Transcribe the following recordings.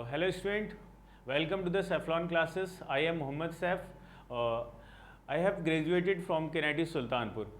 Hello student, welcome to the Saffron classes. I am Mohammad Saif. I have graduated from KNIT Sultanpur.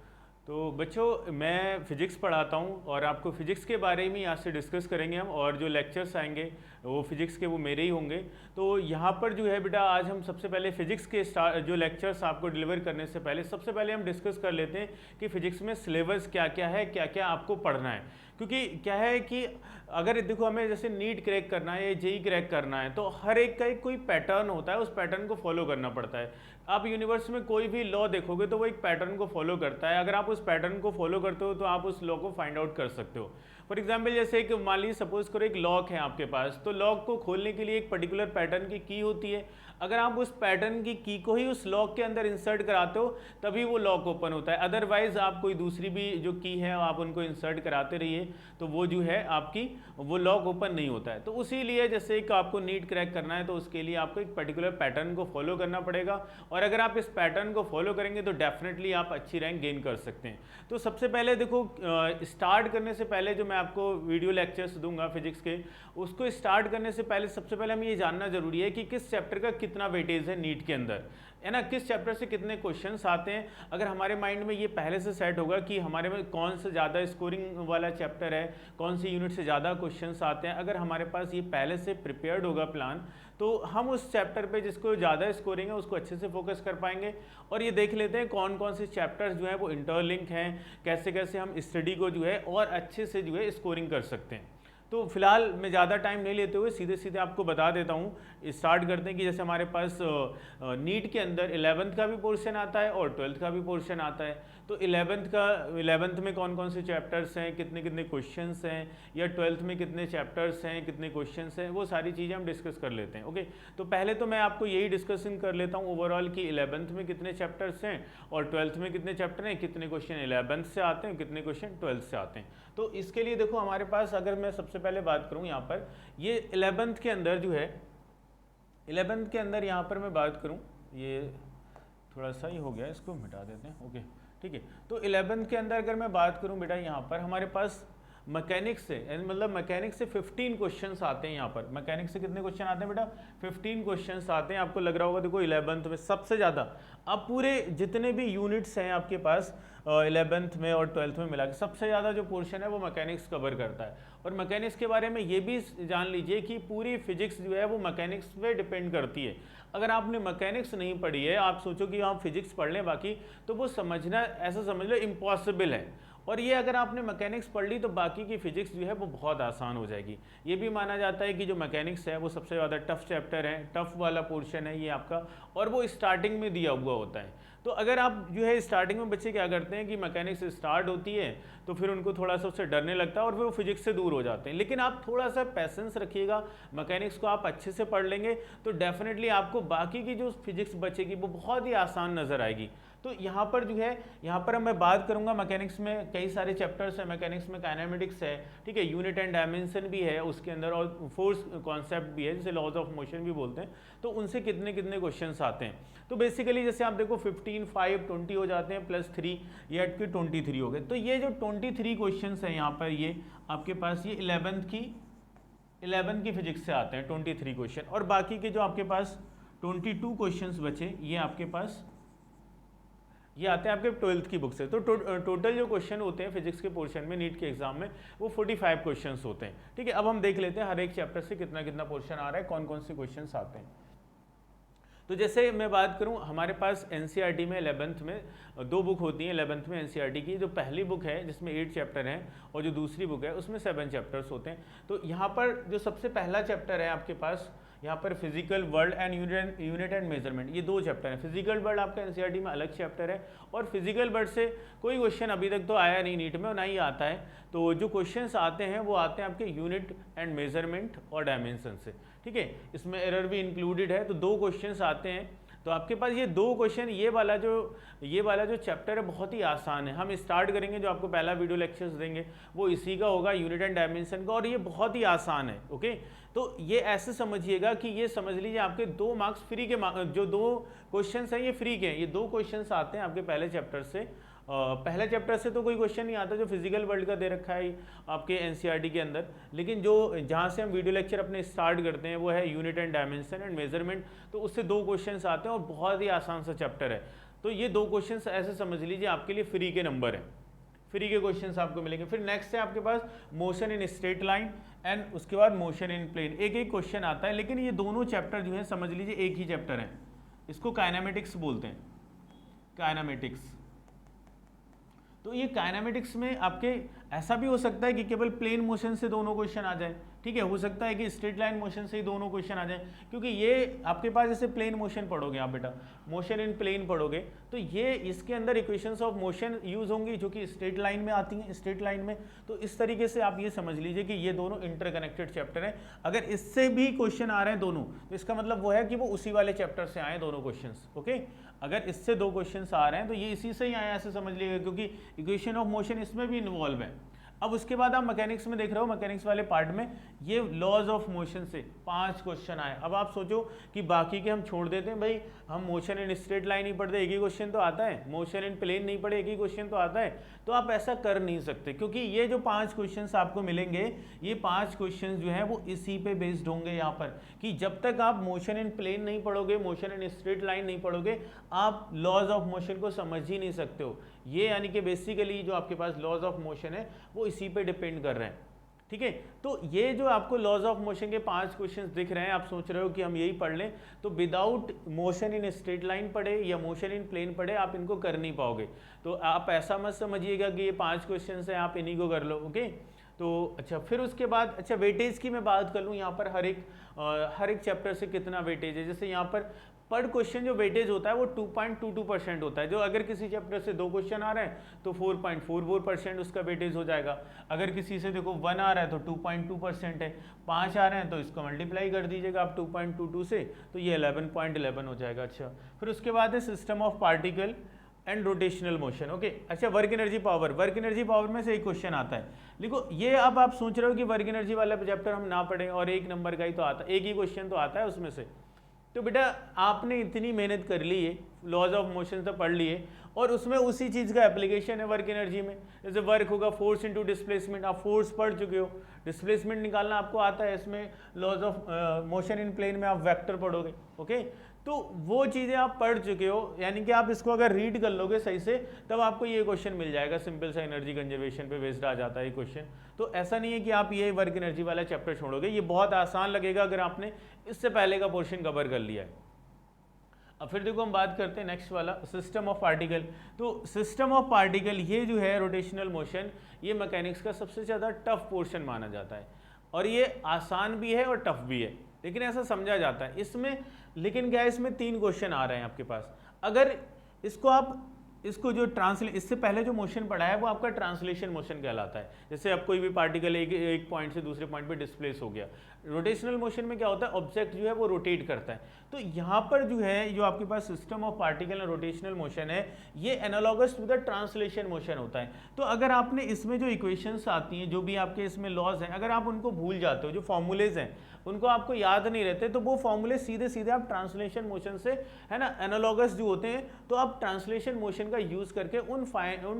तो बच्चों मैं physics पढ़ाता हूँ और आपको फ़िज़िक्स के बारे में यहाँ से डिस्कस करेंगे हम, और जो लेक्चर्स आएंगे वो फ़िज़िक्स के वो मेरे ही होंगे। तो यहाँ पर जो है बेटा आज हम सबसे पहले फ़िज़िक्स के जो लेक्चर्स आपको डिलीवर करने से पहले सबसे पहले हम डिस्कस कर लेते हैं कि फ़िज़िक्स में सिलेबस क्या क्या है, क्या क्या आपको पढ़ना है। क्योंकि क्या है कि अगर देखो हमें जैसे नीट क्रैक करना है या जेई क्रैक करना है तो हर एक का एक कोई पैटर्न होता है, उस पैटर्न को फॉलो करना पड़ता है। आप यूनिवर्स में कोई भी लॉ देखोगे तो वो एक पैटर्न को फॉलो करता है। अगर आप उस पैटर्न को फॉलो करते हो तो आप उस लॉ को फाइंड आउट कर सकते हो। फॉर एग्जाम्पल जैसे एक मान लीजिए सपोज करो एक लॉक है आपके पास, तो लॉक को खोलने के लिए एक पर्टिकुलर पैटर्न की की होती है। अगर आप उस पैटर्न की की को ही उस लॉक के अंदर इंसर्ट कराते हो तभी वो लॉक ओपन होता है। अदरवाइज आप कोई दूसरी भी जो की है आप उनको इंसर्ट कराते रहिए तो वो जो है आपकी वो लॉक ओपन नहीं होता है। तो उसी लिए जैसे एक आपको नीट क्रैक करना है तो उसके लिए आपको एक पर्टिकुलर पैटर्न को फॉलो करना पड़ेगा, और अगर आप इस पैटर्न को फॉलो करेंगे तो डेफिनेटली आप अच्छी रैंक गेन कर सकते हैं। तो सबसे पहले देखो स्टार्ट करने से पहले जो मैं आपको वीडियो लेक्चर्स दूंगा फिजिक्स के, उसको स्टार्ट करने से पहले सबसे पहले हमें ये जानना जरूरी है कि किस चैप्टर का कितना वेटेज है नीट के अंदर, है ना, किस चैप्टर से कितने क्वेश्चंस आते हैं। अगर हमारे माइंड में ये पहले से सेट होगा कि हमारे में कौन सा ज़्यादा स्कोरिंग वाला चैप्टर है, कौन सी यूनिट से ज़्यादा क्वेश्चंस आते हैं, अगर हमारे पास ये पहले से प्रिपेयर्ड होगा प्लान तो हम उस चैप्टर पे जिसको ज़्यादा स्कोरिंग है उसको अच्छे से फोकस कर पाएंगे। और ये देख लेते हैं कौन कौन से चैप्टर्स जो हैं वो इंटरलिंक हैं, कैसे कैसे हम स्टडी को जो है और अच्छे से जो है स्कोरिंग कर सकते हैं। तो फिलहाल मैं ज़्यादा टाइम नहीं लेते हुए सीधे सीधे आपको बता देता हूँ। स्टार्ट करते हैं कि जैसे हमारे पास नीट के अंदर 11th का भी पोर्शन आता है और 12th का भी पोर्शन आता है। तो 11th में कौन कौन से चैप्टर्स हैं, कितने कितने क्वेश्चंस हैं, या 12th में कितने चैप्टर्स हैं, कितने क्वेश्चंस हैं, वो सारी चीज़ें हम डिस्कस कर लेते हैं। ओके, तो पहले तो मैं आपको यही डिस्कशन कर लेता हूँ ओवरऑल कि 11th में कितने चैप्टर्स हैं और 12th में कितने चैप्टर हैं, कितने क्वेश्चन 11th से आते हैं, कितने क्वेश्चन 12th से आते हैं। तो इसके लिए देखो हमारे पास, अगर मैं सबसे पहले बात करूं यहाँ पर, ये 11th के अंदर जो है, 11th के अंदर यहाँ पर मैं बात करूं, ये थोड़ा सा ही हो गया, इसको मिटा देते हैं। ओके ठीक है। तो 11th के अंदर अगर मैं बात करूं बेटा, यहाँ पर हमारे पास मैकेनिक्स से, मतलब मैकेनिक्स से 15 क्वेश्चंस आते हैं। यहाँ पर मैकेनिक्स से कितने क्वेश्चन आते हैं बेटा? 15 क्वेश्चंस आते हैं। आपको लग रहा होगा देखो 11th में सबसे ज़्यादा, अब पूरे जितने भी यूनिट्स हैं आपके पास 11th में और 12th में मिला के सबसे ज़्यादा जो पोर्शन है वो मैकेनिक्स कवर करता है। और मैकेनिक्स के बारे में ये भी जान लीजिए कि पूरी फिजिक्स जो है वो मैकेनिक्स पे डिपेंड करती है। अगर आपने मैकेनिक्स नहीं पढ़ी है, आप सोचो कि आप फिजिक्स पढ़ लें बाकी, तो वो समझना ऐसा समझ लो इम्पॉसिबल है। और ये अगर आपने मैकेनिक्स पढ़ ली तो बाकी की फिजिक्स जो है वो बहुत आसान हो जाएगी। ये भी माना जाता है कि जो मैकेनिक्स है वो सबसे ज़्यादा टफ चैप्टर है, टफ वाला पोर्शन है ये आपका, और वो स्टार्टिंग में दिया हुआ होता है। तो अगर आप जो है स्टार्टिंग में बच्चे क्या करते हैं कि मैकेनिक्स स्टार्ट होती है तो फिर उनको थोड़ा सा उससे डरने लगता है और फिर वो फिजिक्स से दूर हो जाते हैं। लेकिन आप थोड़ा सा पैसेंस रखिएगा, मैकेनिक्स को आप अच्छे से पढ़ लेंगे तो डेफिनेटली आपको बाकी की जो फिजिक्स बचेगी वो बहुत ही आसान नज़र आएगी। तो यहाँ पर जो है, यहाँ पर मैं बात करूँगा मैकेनिक्स में कई सारे चैप्टर्स हैं। मैकेनिक्स में काइनेमेटिक्स है, ठीक है, यूनिट एंड डायमेंशन भी है उसके अंदर, और फोर्स कॉन्सेप्ट भी है जिसे लॉज ऑफ मोशन भी बोलते हैं। तो उनसे कितने कितने क्वेश्चंस आते हैं। तो बेसिकली जैसे आप देखो 15, 5, 20 हो जाते हैं, प्लस 3 ये अट के 23 हो गए। तो ये जो 23 क्वेश्चंस हैं यहाँ पर, ये आपके पास ये 11th की फिजिक्स से आते हैं 23 क्वेश्चन, और बाकी के जो आपके पास 22 क्वेश्चंस बचे ये आपके पास ये आते हैं आपके 12th की बुक से। तो टोटल जो क्वेश्चन होते हैं फिजिक्स के पोर्शन में नीट के एग्जाम में वो 45 क्वेश्चंस होते हैं। ठीक है, अब हम देख लेते हैं हर एक चैप्टर से कितना कितना पोर्शन आ रहा है, कौन कौन से क्वेश्चंस आते हैं। तो जैसे मैं बात करूं, हमारे पास एनसीईआरटी में 11th में 2 बुक होती हैं 11th में एनसीईआरटी की। जो पहली बुक है जिसमें 8 चैप्टर हैं और जो दूसरी बुक है उसमें 7 चैप्टर्स होते हैं। तो यहाँ पर जो सबसे पहला चैप्टर है आपके पास, यहाँ पर physical world and unit and measurement, ये 2 चैप्टर हैं। फिजिकल वर्ल्ड आपका एनसीईआरटी में अलग चैप्टर है, और फिजिकल वर्ल्ड से कोई क्वेश्चन अभी तक तो आया नहीं नीट में और ना ही आता है। तो जो क्वेश्चंस आते हैं वो आते हैं आपके यूनिट एंड मेजरमेंट और डायमेंशन से। ठीक है, इसमें एरर भी इंक्लूडेड है। तो 2 क्वेश्चंस आते हैं। तो आपके पास ये 2 क्वेश्चन, ये वाला जो चैप्टर है बहुत ही आसान है। हम स्टार्ट करेंगे, जो आपको पहला वीडियो लेक्चर्स देंगे वो इसी का होगा, यूनिट एंड डायमेंशन का, और ये बहुत ही आसान है। ओके, तो ये ऐसे समझिएगा कि ये समझ लीजिए आपके 2 मार्क्स फ्री के, जो 2 क्वेश्चंस हैं ये फ्री के हैं। ये 2 क्वेश्चंस आते हैं आपके पहले चैप्टर से, पहले चैप्टर से तो कोई क्वेश्चन नहीं आता जो फिजिकल वर्ल्ड का दे रखा है आपके एनसीईआरटी के अंदर, लेकिन जो जहाँ से हम वीडियो लेक्चर अपने स्टार्ट करते हैं वो है unit and dimension and measurement, तो उससे 2 क्वेश्चंस आते हैं और बहुत ही आसान सा चैप्टर है। तो ये 2 क्वेश्चंस ऐसे समझ लीजिए आपके लिए फ्री के नंबर है, फ्री के क्वेश्चंस आपको मिलेंगे। फिर नेक्स्ट है आपके पास motion in straight line and उसके बाद मोशन इन प्लेन, एक एक क्वेश्चन आता है, लेकिन ये दोनों चैप्टर जो है समझ लीजिए एक ही चैप्टर है। इसको काइनेमेटिक्स बोलते हैं, काइनेमेटिक्स। तो ये काइनेमेटिक्स में आपके ऐसा भी हो सकता है कि केवल प्लेन मोशन से दोनों क्वेश्चन आ जाए, ठीक है, हो सकता है कि स्ट्रेट लाइन मोशन से ही दोनों क्वेश्चन आ जाए, क्योंकि ये आपके पास जैसे प्लेन मोशन पढ़ोगे आप बेटा, मोशन इन प्लेन पढ़ोगे, तो ये इसके अंदर इक्वेशंस ऑफ मोशन यूज होंगी जो कि स्ट्रेट लाइन में आती हैं, स्ट्रेट लाइन में। तो इस तरीके से आप ये समझ लीजिए कि ये दोनों इंटरकनेक्टेड चैप्टर हैं। अगर इससे भी क्वेश्चन आ रहे हैं दोनों, तो इसका मतलब वो है कि वो उसी वाले चैप्टर से आए दोनों क्वेश्चन। ओके, अगर इससे 2 क्वेश्चन आ रहे हैं तो ये इसी से ही आए ऐसे समझ लीजिएगा, क्योंकि इक्वेशन ऑफ मोशन इसमें भी इन्वॉल्व है। अब उसके बाद आप मैकेनिक्स में देख रहे हो, मैकेनिक्स वाले पार्ट में ये लॉज ऑफ मोशन से 5 क्वेश्चन आए। अब आप सोचो कि बाकी के हम छोड़ देते हैं, भाई हम मोशन इन स्ट्रेट लाइन ही पढ़ते, एक ही क्वेश्चन तो आता है, मोशन इन प्लेन नहीं पढ़े, एक ही क्वेश्चन तो आता है। तो आप ऐसा कर नहीं सकते, क्योंकि ये जो 5 क्वेश्चन आपको मिलेंगे, ये 5 क्वेश्चन जो है वो इसी पे बेस्ड होंगे यहाँ पर, कि जब तक आप मोशन इन प्लेन नहीं पढ़ोगे, मोशन इन स्ट्रेट लाइन नहीं पढ़ोगे, आप लॉज ऑफ मोशन को समझ ही नहीं सकते हो। ये यानी कि बेसिकली जो आपके पास लॉज ऑफ मोशन है वो इसी पे डिपेंड कर रहे हैं, ठीक है। तो ये जो आपको लॉज ऑफ मोशन के 5 क्वेश्चंस दिख रहे हैं, आप सोच रहे हो कि हम यही पढ़ लें, तो without motion in straight line पढ़े या मोशन इन प्लेन पढ़े आप इनको कर नहीं पाओगे। तो आप ऐसा मत समझिएगा कि ये 5 क्वेश्चंस हैं आप इन्हीं को कर लो, ओके। तो अच्छा, फिर उसके बाद अच्छा वेटेज की मैं बात कर लूँ, यहाँ पर हर एक चैप्टर से कितना वेटेज है। जैसे यहाँ पर पर क्वेश्चन जो वेटेज होता है वो 2.22% होता है। जो अगर किसी चैप्टर से 2 क्वेश्चन आ रहे हैं तो 4.44% उसका वेटेज हो जाएगा। अगर किसी से देखो 1 आ रहा है तो 2.2% है, 5 आ रहे हैं तो इसको मल्टीप्लाई कर दीजिएगा आप 2.22 से, तो ये 11.11 हो जाएगा। अच्छा, फिर उसके बाद है system of particle and rotational motion, okay. अच्छा, work energy power, work energy power में से एक क्वेश्चन आता है। देखो ये अब आप सोच रहे हो कि वर्क एनर्जी वाला चैप्टर हम ना पढ़ें और 1 नंबर का ही तो आता, एक ही क्वेश्चन तो आता है उसमें से। तो बेटा आपने इतनी मेहनत कर ली है, लॉज ऑफ मोशन तो पढ़ लिए, और उसमें उसी चीज़ का एप्लीकेशन है वर्क एनर्जी में। जैसे वर्क होगा फोर्स इनटू डिस्प्लेसमेंट, आप फोर्स पढ़ चुके हो, डिस्प्लेसमेंट निकालना आपको आता है। इसमें laws of motion in plane में आप वेक्टर पढ़ोगे, ओके। तो वो चीज़ें आप पढ़ चुके हो, यानी कि आप इसको अगर रीड कर लोगे सही से तब आपको ये क्वेश्चन मिल जाएगा। सिंपल सा एनर्जी कंजर्वेशन पे बेस्ड आ जाता है ये क्वेश्चन। तो ऐसा नहीं है कि आप ये वर्क एनर्जी वाला चैप्टर छोड़ोगे, ये बहुत आसान लगेगा अगर आपने इससे पहले का पोर्शन कवर कर लिया है। अब फिर देखो हम बात करते हैं नेक्स्ट वाला, सिस्टम ऑफ पार्टिकल। तो सिस्टम ऑफ पार्टिकल ये जो है रोटेशनल मोशन, ये मैकेनिक्स का सबसे ज़्यादा टफ पोर्शन माना जाता है, और ये आसान भी है और टफ भी है, लेकिन ऐसा समझा जाता है इसमें। लेकिन क्या है, इसमें 3 क्वेश्चन आ रहे हैं आपके पास। अगर इसको जो इससे पहले जो मोशन पढ़ा है वो आपका ट्रांसलेशन मोशन कहलाता है। जैसे अब कोई भी पार्टिकल एक पॉइंट से दूसरे पॉइंट पे डिस्प्लेस हो गया। रोटेशनल मोशन में क्या होता है, ऑब्जेक्ट जो है वो रोटेट करता है। तो यहाँ पर जो है जो आपके पास system of particle and rotational motion है, ये analogous to the translation motion होता है। तो अगर आपने इसमें जो इक्वेशंस आती हैं, जो भी आपके इसमें लॉज हैं, अगर आप उनको भूल जाते हो, जो फॉर्मूलेज हैं उनको आपको याद नहीं रहते, तो वो फॉर्मूले सीधे सीधे आप ट्रांसलेशन मोशन से, है ना, एनालॉगस जो होते हैं, तो आप ट्रांसलेशन मोशन का यूज करके उन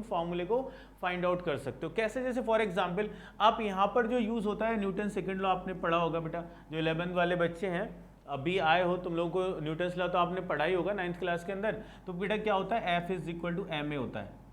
फॉर्मूले को फाइंड आउट कर सकते हो। कैसे, जैसे फॉर एग्जांपल आप यहाँ पर जो यूज होता है न्यूटन सेकंड लॉ, आपने पढ़ा होगा बेटा, जो 11th वाले बच्चे हैं अभी आए हो, तुम लोगों को न्यूटन लॉ तो आपने पढ़ा ही होगा 9th क्लास के अंदर। तो बेटा क्या होता है, F is equal to M A होता है।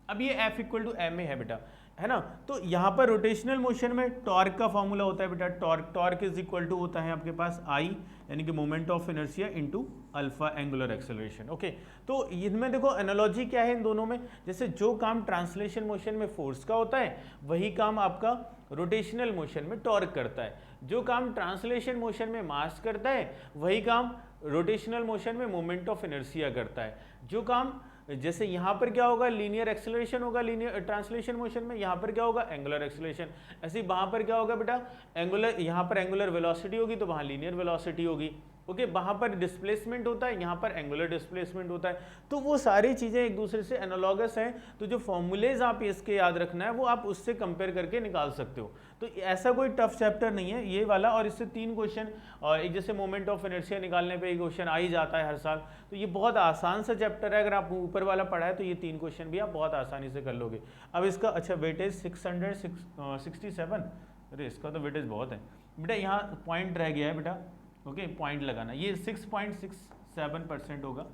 अब ये F equal to M A है बेटा, है ना। तो यहाँ पर रोटेशनल मोशन में टॉर्क का फॉर्मूला होता है बेटा, टॉर्क इज इक्वल टू होता है आपके पास I, यानी कि moment of inertia into alpha angular acceleration, okay. तो इनमें देखो एनालॉजी क्या है इन दोनों में, जैसे जो काम ट्रांसलेशन मोशन में फोर्स का होता है वही काम आपका रोटेशनल मोशन में टॉर्क करता है। जो काम ट्रांसलेशन मोशन में मास करता है वही काम रोटेशनल मोशन में मोमेंट ऑफ इनर्शिया करता है। जो काम, जैसे यहाँ पर क्या होगा, लीनियर एक्सेलरेशन होगा लीनियर ट्रांसलेशन मोशन में, यहाँ पर क्या होगा, एंगुलर एक्सेलरेशन। ऐसे ही वहाँ पर क्या होगा बेटा, एंगुलर, यहाँ पर एंगुलर वेलोसिटी होगी तो वहाँ लीनियर वेलोसिटी होगी, ओके, वहाँ पर डिस्प्लेसमेंट होता है, यहाँ पर एंगुलर डिस्प्लेसमेंट होता है, तो वो सारी चीज़ें एक दूसरे से एनालॉगस हैं। तो जो फॉर्मूलेज आप इसके याद रखना है वो आप उससे कंपेयर करके निकाल सकते हो। तो ऐसा कोई टफ चैप्टर नहीं है ये वाला, और इससे 3 क्वेश्चन, और एक जैसे मोमेंट ऑफ इनर्शिया निकालने पे एक क्वेश्चन आ ही जाता है हर साल, तो ये बहुत आसान सा चैप्टर है। अगर आप ऊपर वाला पढ़ा है तो ये 3 क्वेश्चन भी आप बहुत आसानी से कर लोगे। अब इसका अच्छा वेटेज 667, अरे इसका तो वेटेज बहुत है बेटा, यहाँ पॉइंट रह गया है बेटा, ओके पॉइंट लगाना, ये 6.67% होगा,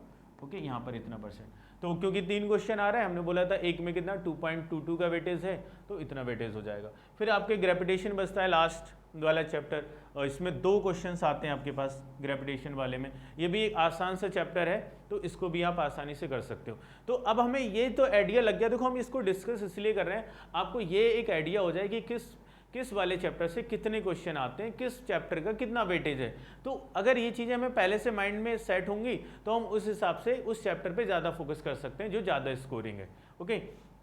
ओके यहाँ पर इतना परसेंट। तो क्योंकि 3 क्वेश्चन आ रहा है, हमने बोला था एक में कितना 2.22 का वेटेज है, तो इतना वेटेज हो जाएगा। फिर आपके ग्रेविटेशन बचता है लास्ट वाला चैप्टर, और इसमें 2 क्वेश्चंस आते हैं आपके पास ग्रेविटेशन वाले में। ये भी एक आसान सा चैप्टर है, तो इसको भी आप आसानी से कर सकते हो। तो अब हमें ये तो आइडिया लग गया, देखो हम इसको डिस्कस इसलिए कर रहे हैं, आपको ये एक आइडिया हो जाए कि किस वाले चैप्टर से कितने क्वेश्चन आते हैं, किस चैप्टर का कितना वेटेज है। तो अगर ये चीज़ें हमें पहले से माइंड में सेट होंगी तो हम उस हिसाब से उस चैप्टर पे ज़्यादा फोकस कर सकते हैं जो ज़्यादा स्कोरिंग है। ओके,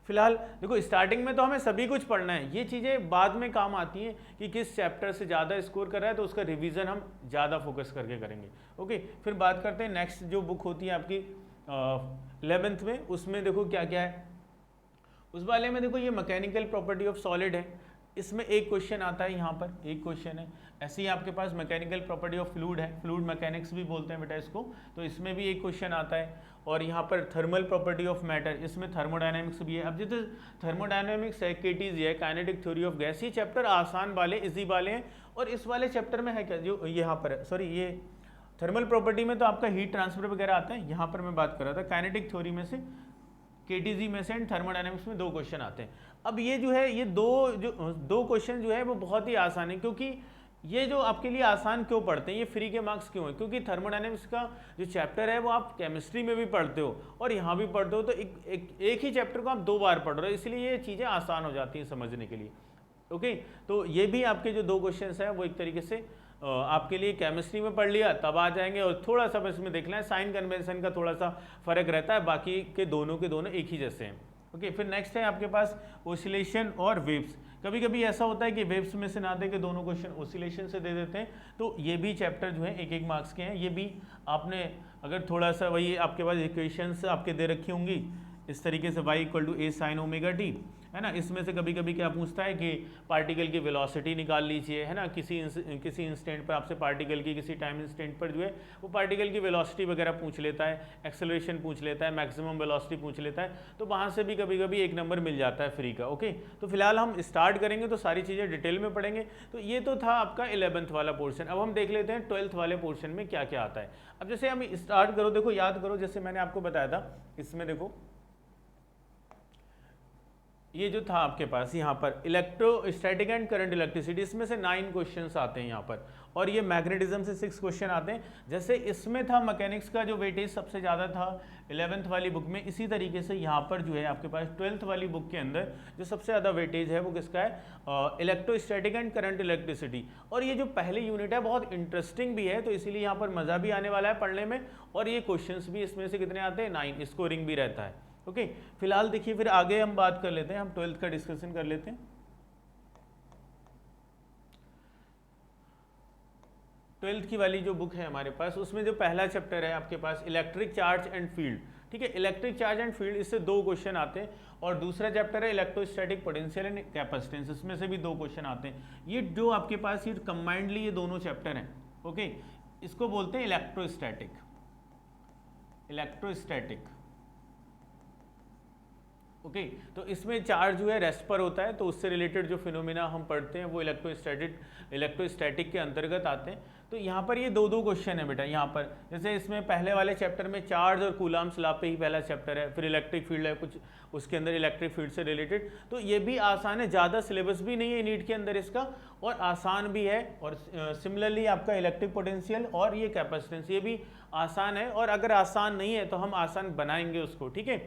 फिलहाल देखो स्टार्टिंग में तो हमें सभी कुछ पढ़ना है, ये चीज़ें बाद में काम आती हैं कि किस चैप्टर से ज़्यादा स्कोर कर रहा है, तो उसका रिविज़न हम ज़्यादा फोकस करके करेंगे। ओके, फिर बात करते हैं नेक्स्ट जो बुक होती है आपकी 11th में, उसमें देखो क्या क्या है। उस वाले में देखो ये मैकेनिकल प्रॉपर्टी ऑफ सॉलिड है, इसमें एक क्वेश्चन आता है, यहाँ पर एक क्वेश्चन है। ऐसे ही आपके पास मैकेनिकल प्रॉपर्टी ऑफ फ्लूइड है, फ्लूइड मैकेनिक्स भी बोलते हैं बेटा इसको, तो इसमें भी एक क्वेश्चन आता है। और यहाँ पर थर्मल प्रॉपर्टी ऑफ मैटर, इसमें थर्मोडायनेमिक्स भी है। अब जैसे थर्मोडायनेमिक्स है, केटीज है, काइनेटिक थ्योरी ऑफ गैस, ये चैप्टर आसान वाले इजी वाले हैं। और इस वाले चैप्टर में है क्या, जो यहाँ पर है, सॉरी ये थर्मल प्रॉपर्टी में तो आपका हीट ट्रांसफर वगैरह आता है, यहाँ पर मैं बात कर रहा था काइनेटिक थ्योरी में से, केटीजी में से, एंड थर्मोडायनेमिक्स में 2 क्वेश्चन आते हैं। अब ये जो है ये दो क्वेश्चन जो है वो बहुत ही आसान है, क्योंकि ये जो आपके लिए आसान क्यों पढ़ते हैं, ये फ्री के मार्क्स क्यों है, क्योंकि थर्मोडायनेमिक्स का जो चैप्टर है वो आप केमिस्ट्री में भी पढ़ते हो और यहाँ भी पढ़ते हो, तो एक ही चैप्टर को आप 2 बार पढ़ रहे हो, इसलिए ये चीज़ें आसान हो जाती हैं समझने के लिए। ओके, तो ये भी आपके जो 2 क्वेश्चन हैं वो एक तरीके से आपके लिए केमिस्ट्री में पढ़ लिया तब आ जाएंगे, और थोड़ा सा बस इसमें देखना है साइन कन्वेंशन का थोड़ा सा फर्क रहता है, बाकी के दोनों एक ही जैसे हैं। ओके, फिर नेक्स्ट है आपके पास ओसिलेशन और वेव्स। कभी कभी ऐसा होता है कि वेव्स में से ना दे के दोनों क्वेश्चन ओसिलेशन से दे देते हैं, तो ये भी चैप्टर जो है 1-1 मार्क्स के हैं। ये भी आपने अगर थोड़ा सा, वही आपके पास इक्वेशंस आपके दे रखी होंगी इस तरीके से, y = a sin ω t, है ना। इसमें से कभी कभी क्या पूछता है कि पार्टिकल की वेलोसिटी निकाल लीजिए, है ना, किसी इंस्टेंट पर आपसे पार्टिकल की किसी टाइम इंस्टेंट पर जो है वो पार्टिकल की वेलोसिटी वगैरह पूछ लेता है, एक्सेलरेशन पूछ लेता है, मैक्सिमम वेलोसिटी पूछ लेता है, तो वहाँ से भी कभी कभी 1 नंबर मिल जाता है फ्री का। ओके, तो फिलहाल हम स्टार्ट करेंगे तो सारी चीज़ें डिटेल में पढ़ेंगे। तो ये तो था आपका 11th वाला पोर्शन। अब हम देख लेते हैं 12th वाले पोर्शन में क्या क्या आता है। अब जैसे हम स्टार्ट करो, देखो याद करो, जैसे मैंने आपको बताया था, इसमें देखो ये जो था आपके पास यहाँ पर इलेक्ट्रोस्टैटिक एंड करंट इलेक्ट्रिसिटी, इसमें से 9 क्वेश्चंस आते हैं यहाँ पर, और ये मैग्नेटिज्म से 6 क्वेश्चन आते हैं। जैसे इसमें था मैकेनिक्स का जो वेटेज सबसे ज़्यादा था 11th वाली बुक में, इसी तरीके से यहाँ पर जो है आपके पास 12th वाली बुक के अंदर जो सबसे ज़्यादा वेटेज है वो किसका है, इलेक्ट्रोस्टैटिक एंड करंट इलेक्ट्रिसिटी। और ये जो पहली यूनिट है बहुत इंटरेस्टिंग भी है, तो इसीलिए यहाँ पर मज़ा भी आने वाला है पढ़ने में, और ये क्वेश्चन भी इसमें से कितने आते हैं, 9, स्कोरिंग भी रहता है। ओके, फिलहाल देखिए, फिर आगे हम बात कर लेते हैं, हम 12th का डिस्कशन कर लेते हैं। 12th की वाली जो बुक है हमारे पास, उसमें जो पहला चैप्टर है आपके पास इलेक्ट्रिक चार्ज एंड फील्ड, ठीक है, इलेक्ट्रिक चार्ज एंड फील्ड, इससे 2 क्वेश्चन आते हैं। और दूसरा चैप्टर है इलेक्ट्रोस्टैटिक पोटेंशियल एंड कैपेसिटेंस, इसमें से भी 2 क्वेश्चन आते हैं। ये जो आपके पास ये कंबाइंडली ये दोनों चैप्टर हैं, ओके, इसको बोलते हैं इलेक्ट्रोस्टैटिक। ओके, तो इसमें चार्ज जो है रेस्ट पर होता है, तो उससे रिलेटेड जो फिनोमिना हम पढ़ते हैं वो इलेक्ट्रोस्टैटिक के अंतर्गत आते हैं। तो यहाँ पर ये 2-2 क्वेश्चन है बेटा। यहाँ पर जैसे इसमें पहले वाले चैप्टर में चार्ज और कूलाम्स लॉ पे ही पहला चैप्टर है, फिर इलेक्ट्रिक फील्ड है कुछ उसके अंदर इलेक्ट्रिक फील्ड से रिलेटेड, तो ये भी आसान है, ज़्यादा सिलेबस भी नहीं है नीट के अंदर इसका, और आसान भी है। और सिमिलरली आपका इलेक्ट्रिक पोटेंशियल और ये कैपेसिटेंस, ये भी आसान है, और अगर आसान नहीं है तो हम आसान बनाएंगे उसको, ठीक है।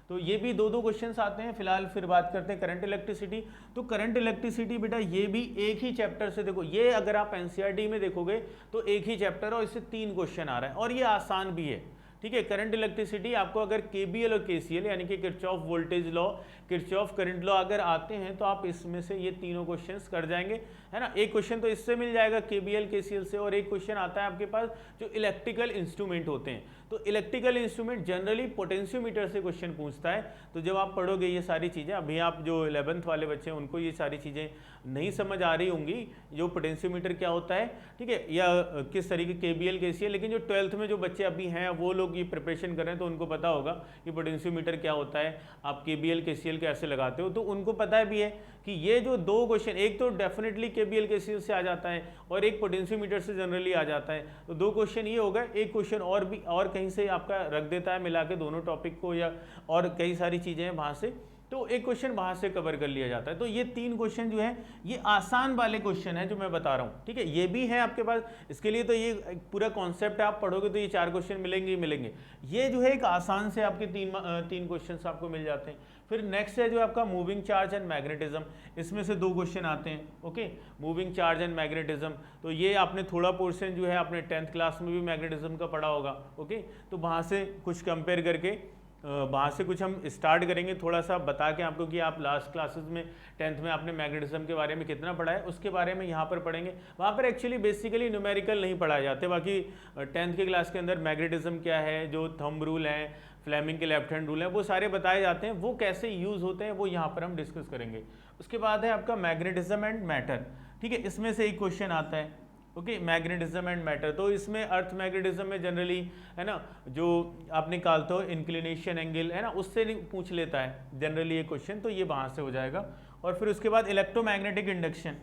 तो ये भी 2-2 क्वेश्चंस आते हैं। फिलहाल फिर बात करते हैं करंट इलेक्ट्रिसिटी। तो करंट इलेक्ट्रिसिटी बेटा ये भी एक ही चैप्टर से, देखो ये अगर आप एनसीईआरटी में देखोगे तो एक ही चैप्टर और इससे 3 क्वेश्चन आ रहा है, और ये आसान भी है, ठीक है। करंट इलेक्ट्रिसिटी आपको अगर केबीएल और केसीएल यानी कि Kirchhoff voltage law, Kirchhoff current law अगर आते हैं तो आप इसमें से ये तीनों क्वेश्चंस कर जाएंगे, है ना। एक क्वेश्चन तो इससे मिल जाएगा केबीएल केसीएल से, और एक क्वेश्चन आता है आपके पास जो इलेक्ट्रिकल इंस्ट्रूमेंट होते हैं। तो इलेक्ट्रिकल इंस्ट्रूमेंट जनरली पोटेंशियोमीटर से क्वेश्चन पूछता है। तो जब आप पढ़ोगे ये सारी चीज़ें, अभी आप जो 11th वाले बच्चे हैं उनको ये सारी चीज़ें नहीं समझ आ रही होंगी, जो पोटेंशियोमीटर क्या होता है, ठीक है, या किस तरीके केबीएल केसीएल, लेकिन जो 12th में जो बच्चे अभी हैं वो लोग ये प्रिपरेशन कर रहे हैं तो उनको पता होगा कि पोटेंशियोमीटर क्या होता है, आप केबीएल केसीएल कैसे लगाते हो। तो उनको पता भी है कि ये जो दो क्वेश्चन, एक तो डेफिनेटली केबीएल केसीएल से आ जाता है और एक पोटेंशियोमीटर से जनरली आ जाता है। तो दो क्वेश्चन ये होगा, एक क्वेश्चन और भी और कहीं से आपका रख देता है मिला के दोनों टॉपिक को, या और कई सारी चीज़ें हैं वहाँ से, तो एक क्वेश्चन वहाँ से कवर कर लिया जाता है। तो ये 3 क्वेश्चन जो है ये आसान वाले क्वेश्चन है जो मैं बता रहा हूँ, ठीक है। ये भी है आपके पास, इसके लिए तो ये पूरा कॉन्सेप्ट है, आप पढ़ोगे तो ये 4 क्वेश्चन मिलेंगे ही मिलेंगे। ये जो है एक आसान से आपके 3 क्वेश्चन आपको मिल जाते हैं। फिर नेक्स्ट है जो आपका मूविंग चार्ज एंड मैग्नेटिज्म, इसमें से 2 क्वेश्चन आते हैं, okay. Moving charge and magnetism, तो ये आपने थोड़ा पोर्शन जो है अपने 10th क्लास में भी मैग्नेटिज्म का पढ़ा होगा, ओके। तो वहाँ से कुछ कंपेयर करके वहाँ से कुछ हम स्टार्ट करेंगे, थोड़ा सा बता के आपको कि आप लास्ट क्लासेस में 10th में आपने मैग्नेटिज्म के बारे में कितना पढ़ा है उसके बारे में यहाँ पर पढ़ेंगे। वहाँ पर एक्चुअली बेसिकली न्यूमेरिकल नहीं पढ़ाए जाते, बाकी 10th के क्लास के अंदर मैग्नेटिज्म क्या है, जो थंब रूल है, फ्लेमिंग के लेफ्ट हैंड रूल है, वो सारे बताए जाते हैं, वो कैसे यूज़ होते हैं वो यहाँ पर हम डिस्कस करेंगे। उसके बाद है आपका मैग्नेटिज्म एंड मैटर, ठीक है। इसमें से एक क्वेश्चन आता है, ओके, मैग्नेटिज्म एंड मैटर। तो इसमें अर्थ मैग्नेटिज्म में जनरली, है ना, जो आप निकालते हो इंक्लिनेशन एंगल, है ना, उससे पूछ लेता है जनरली ये क्वेश्चन, तो ये वहाँ से हो जाएगा। और फिर उसके बाद इलेक्ट्रोमैग्नेटिक इंडक्शन।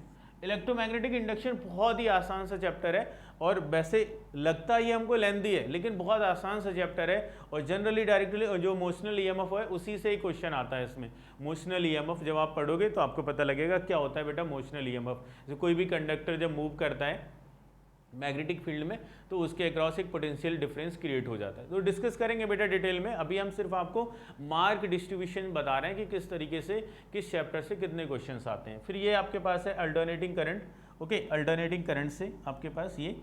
इलेक्ट्रोमैग्नेटिक इंडक्शन बहुत ही आसान सा चैप्टर है, और वैसे लगता ही हमको लेंथी है लेकिन बहुत आसान सा चैप्टर है, और जनरली डायरेक्टली जो मोशनल ईएमएफ है उसी से ही क्वेश्चन आता है इसमें। मोशनल ईएमएफ जब आप पढ़ोगे तो आपको पता लगेगा क्या होता है बेटा मोशनल ईएमएफ। जैसे कोई भी कंडक्टर जब मूव करता है मैग्नेटिक फील्ड में तो उसके अक्रॉस एक पोटेंशियल डिफरेंस क्रिएट हो जाता है। तो डिस्कस करेंगे बेटा डिटेल में, अभी हम सिर्फ आपको मार्क डिस्ट्रीब्यूशन बता रहे हैं कि किस तरीके से किस चैप्टर से कितने क्वेश्चंस आते हैं। फिर ये आपके पास है alternating current, okay. Alternating current से आपके पास ये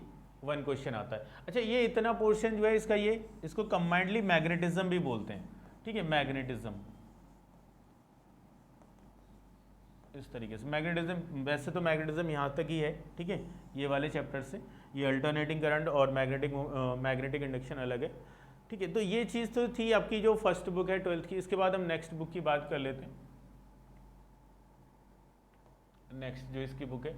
1 क्वेश्चन आता है। अच्छा, ये इतना पोर्शन जो है इसका, ये इसको कंबाइंडली मैग्नेटिज्म भी बोलते हैं, ठीक है, मैग्नेटिज्म। इस तरीके से मैग्नेटिज्म, वैसे तो मैग्नेटिज्म यहाँ तक ही है, ठीक है, ये वाले चैप्टर से। ये अल्टरनेटिंग करंट और मैग्नेटिक इंडक्शन अलग है, ठीक है। तो ये चीज़ तो थी आपकी जो फर्स्ट बुक है 12th की। इसके बाद हम नेक्स्ट बुक की बात कर लेते हैं। नेक्स्ट जो इसकी बुक है,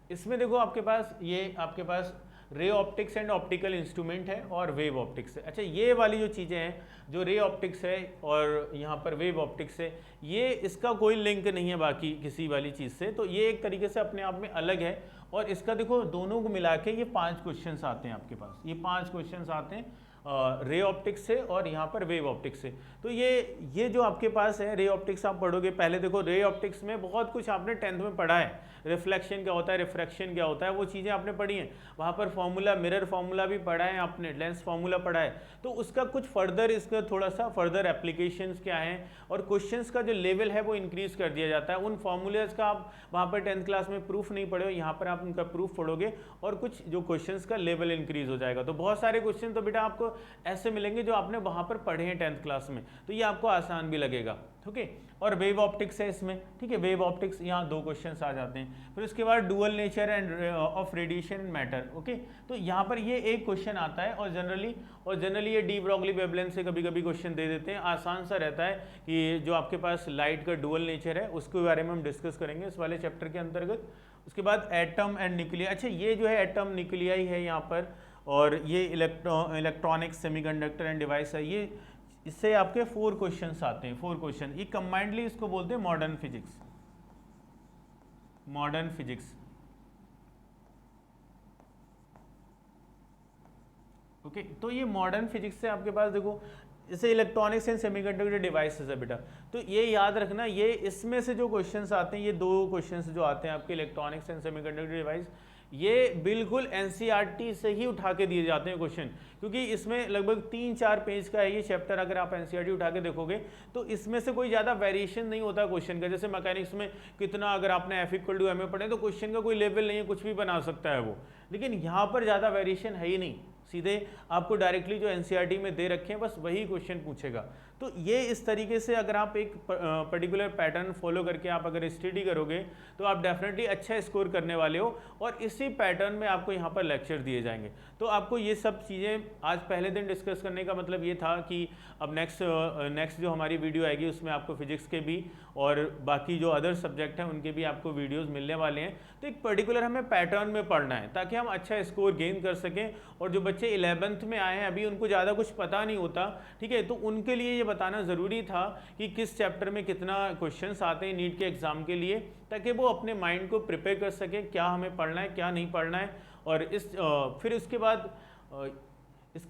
इसमें देखो आपके पास ये आपके पास ray optics and optical instrument है और वेव ऑप्टिक्स है। अच्छा, ये वाली जो चीज़ें हैं, जो रे ऑप्टिक्स है और यहाँ पर वेव ऑप्टिक्स है, ये इसका कोई लिंक नहीं है बाकी किसी वाली चीज़ से, तो ये एक तरीके से अपने आप में अलग है। और इसका देखो दोनों को मिला के ये 5 क्वेश्चंस आते हैं आपके पास, ये 5 क्वेश्चंस आते हैं रे ऑप्टिक्स से और यहाँ पर वेव ऑप्टिक्स से। तो ये जो आपके पास है रे ऑप्टिक्स आप पढ़ोगे, पहले देखो रे ऑप्टिक्स में बहुत कुछ आपने 10th में पढ़ा है, रिफ्लेक्शन क्या होता है, रिफ्रैक्शन क्या होता है, वो चीज़ें आपने पढ़ी हैं। वहाँ पर फॉर्मूला, मिरर फॉर्मूला भी पढ़ा है आपने, लेंस फॉर्मूला पढ़ा है। तो उसका कुछ फर्दर, इसका थोड़ा सा फर्दर एप्लीकेशंस क्या हैं और क्वेश्चंस का जो लेवल है वो इंक्रीज़ कर दिया जाता है। उन फॉर्मूलाज का आप वहाँ पर 10th क्लास में प्रूफ नहीं पढ़े हो, यहाँ पर आप उनका प्रूफ पढ़ोगे और कुछ जो क्वेश्चंस का लेवल इंक्रीज हो जाएगा। तो बहुत सारे क्वेश्चन तो बेटा आपको ऐसे मिलेंगे जो आपने वहाँ पर पढ़े हैं 10th क्लास में, तो ये आपको आसान भी लगेगा, ठीक है। और वेव ऑप्टिक्स है इसमें, ठीक है, वेव ऑप्टिक्स यहाँ 2 क्वेश्चंस आ जाते हैं। फिर उसके बाद dual nature end of radiation matter, okay. तो यहाँ पर ये एक क्वेश्चन आता है और जनरली ये डी ब्रॉगली वेवलेंथ से कभी कभी क्वेश्चन दे देते हैं। आसान सा रहता है कि जो आपके पास लाइट का डुअल नेचर है उसके बारे में हम डिस्कस करेंगे इस वाले चैप्टर के अंतर्गत। उसके बाद एटम एंड न्यूक्लिया, अच्छा ये जो है एटम न्यूक्लिया ही है यहाँ पर, और ये इलेक्ट्रॉनिक्स सेमीकंडक्टर एंड डिवाइस है। ये इससे आपके 4 क्वेश्चंस आते हैं, 4 क्वेश्चन। ये कंबाइंडली इसको बोलते हैं modern physics, modern physics, okay. तो ये मॉडर्न फिजिक्स से आपके पास देखो जैसे इलेक्ट्रॉनिक्स एंड सेमीकंडक्टर डिवाइसेस है बेटा, तो ये याद रखना, ये इसमें से जो क्वेश्चंस आते हैं, ये 2 क्वेश्चंस जो आते हैं आपके इलेक्ट्रॉनिक्स एंड सेमीकंडक्टर डिवाइस, ये बिल्कुल एनसीईआरटी से ही उठा के दिए जाते हैं क्वेश्चन, क्योंकि इसमें लगभग 3-4 पेज का है ये चैप्टर। अगर आप एनसीईआरटी उठा के देखोगे तो इसमें से कोई ज़्यादा वेरिएशन नहीं होता क्वेश्चन का। जैसे मैकेनिक्स में कितना अगर आपने F=ma पढ़े तो क्वेश्चन का कोई लेवल नहीं है, कुछ भी बना सकता है वो, लेकिन यहाँ पर ज़्यादा वेरिएशन है ही नहीं, सीधे आपको डायरेक्टली जो एनसीईआरटी में दे रखे हैं बस वही क्वेश्चन पूछेगा। तो ये इस तरीके से अगर आप एक पर्टिकुलर पैटर्न फॉलो करके आप अगर स्टडी करोगे तो आप डेफिनेटली अच्छा स्कोर करने वाले हो, और इसी पैटर्न में आपको यहाँ पर लेक्चर दिए जाएंगे। तो आपको ये सब चीज़ें आज पहले दिन डिस्कस करने का मतलब ये था कि अब नेक्स्ट जो हमारी वीडियो आएगी उसमें आपको फिजिक्स के भी और बाकी जो अदर सब्जेक्ट हैं उनके भी आपको वीडियोस मिलने वाले हैं। तो एक पर्टिकुलर हमें पैटर्न में पढ़ना है ताकि हम अच्छा स्कोर गेन कर सकें। और जो बच्चे 11th में आए हैं अभी उनको ज़्यादा कुछ पता नहीं होता, ठीक है, तो उनके लिए ये बताना ज़रूरी था कि किस चैप्टर में कितना क्वेश्चंस आते हैं नीट के एग्ज़ाम के लिए, ताकि वो अपने माइंड को प्रिपेयर कर सकें क्या हमें पढ़ना है क्या नहीं पढ़ना है। और फिर इसके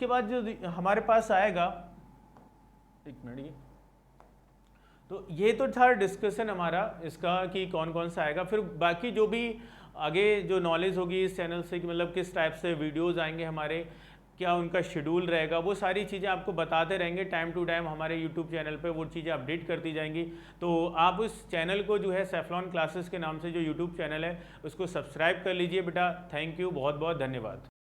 बाद जो हमारे पास आएगा, एक मिनट, ये तो ये तो था डिस्कशन हमारा इसका कि कौन कौन सा आएगा। फिर बाकी जो भी आगे जो नॉलेज होगी इस चैनल से कि मतलब किस टाइप से वीडियोस आएंगे हमारे, क्या उनका शेड्यूल रहेगा, वो सारी चीज़ें आपको बताते रहेंगे टाइम टू टाइम हमारे यूट्यूब चैनल पे, वो चीज़ें अपडेट करती जाएंगी। तो आप उस चैनल को जो है सेफ्लॉन क्लासेस के नाम से जो यूट्यूब चैनल है उसको सब्सक्राइब कर लीजिए बेटा। थैंक यू, बहुत बहुत धन्यवाद।